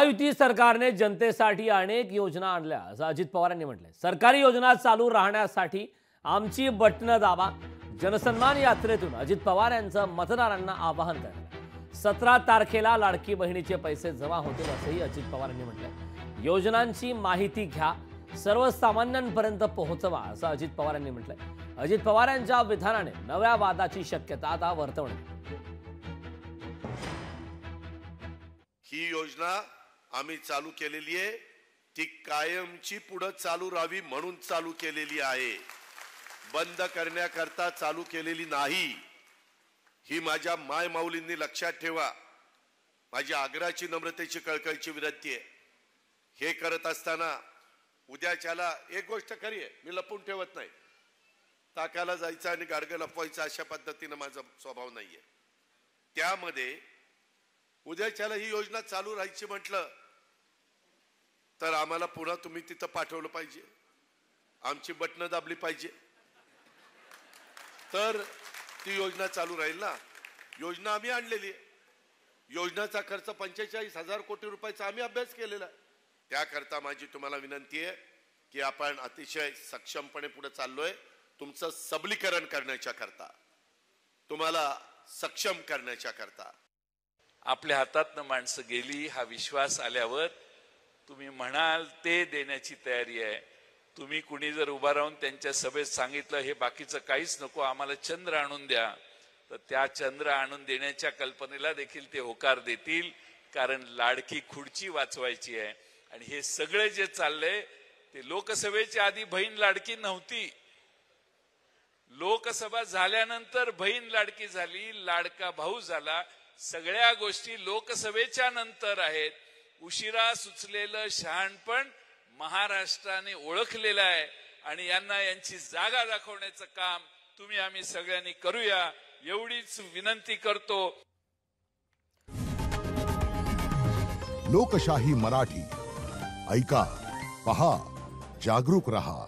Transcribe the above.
महायुती सरकारने जनतेसाठी अनेक योजना आणल्या असं अजित पवारांनी म्हटलंय। सरकारी योजना चालू राहण्यासाठी आमची बटणं दाबा। जनसन्मान यात्रेतून अजित पवार यांचं मतदारांना आवाहन करण्यात 17 तारखेला लाडकी बहिणीचे पैसे जमा होतील असंही अजित पवारांनी म्हटलंय। योजनांची माहिती घ्या, सर्वसामान्यांपर्यंत पोहोचवा असं अजित पवारांनी म्हटलंय। अजित पवार यांच्या विधानाने नव्या वादाची शक्यता आता वर्तवण्यात। ही योजना आम्ही चालू केलेली आहे, ती कायमची पुढे चालू राहावी म्हणून चालू केलेली आहे, बंद करण्याकरता चालू केलेली नाही। ही माझ्या माय माऊलींनी लक्षात ठेवा। माझी आग्रहाची, नम्रतेची, कळकळीची विनंती आहे। हे करत असताना उद्याच्याला एक गोष्ट खरी आहे, मी लपून ठेवत नाही। ताकाला जायचं आणि गाडगं लपवायचं अशा पद्धतीने माझा स्वभाव नाहीये। त्यामध्ये उद्याच्याला ही योजना चालू राहायची म्हटलं तर आम्हाला पुन्हा तुम्ही तिथं पाठवलं पाहिजे, आमची बटणं दाबली पाहिजे, तर ती योजना चालू राहील ना। योजना आम्ही आणलेली आहे, योजनेचा खर्च 45,000 कोटी रुपयाचा आम्ही अभ्यास केलेला आहे। त्याकरता माझी तुम्हाला विनंती आहे की आपण अतिशय सक्षमपणे पुढे चाललोय, तुमचं सबलीकरण करण्याच्या करता, तुम्हाला सक्षम करण्याच्या करता। आपल्या हातातनं माणसं गेली हा विश्वास आल्यावर तुम्ही म्हणाल ते देण्याची तयारी आहे। तुम्ही कुणी जर उभा राहून त्यांच्या सभेत सांगितलं हे बाकीचं काहीच नको, आम्हाला चंद्र आणून द्या, तर त्या चंद्र आणून देण्याच्या कल्पनेला देखील ते होकार देतील, कारण लाडकी खुर्ची वाचवायची आहे। आणि हे सगळे जे चाललंय ते लोकसभेच्या आधी बहीण लाडकी नव्हती, लोकसभा झाल्यानंतर बहीण लाडकी झाली, लाडका भाऊ झाला। सगळ्या गोष्टी लोकसभेच्या नंतर आहेत। उशिरा सुचलेलं शहाणपण महाराष्ट्राने ओळखलेलं आहे आणि यांना यांची जागा दाखवण्याचं काम तुम्ही आम्ही सगळ्यांनी करूया, एवढीच विनंती करतो। लोकशाही मराठी ऐका, पहा, जागरूक रहा।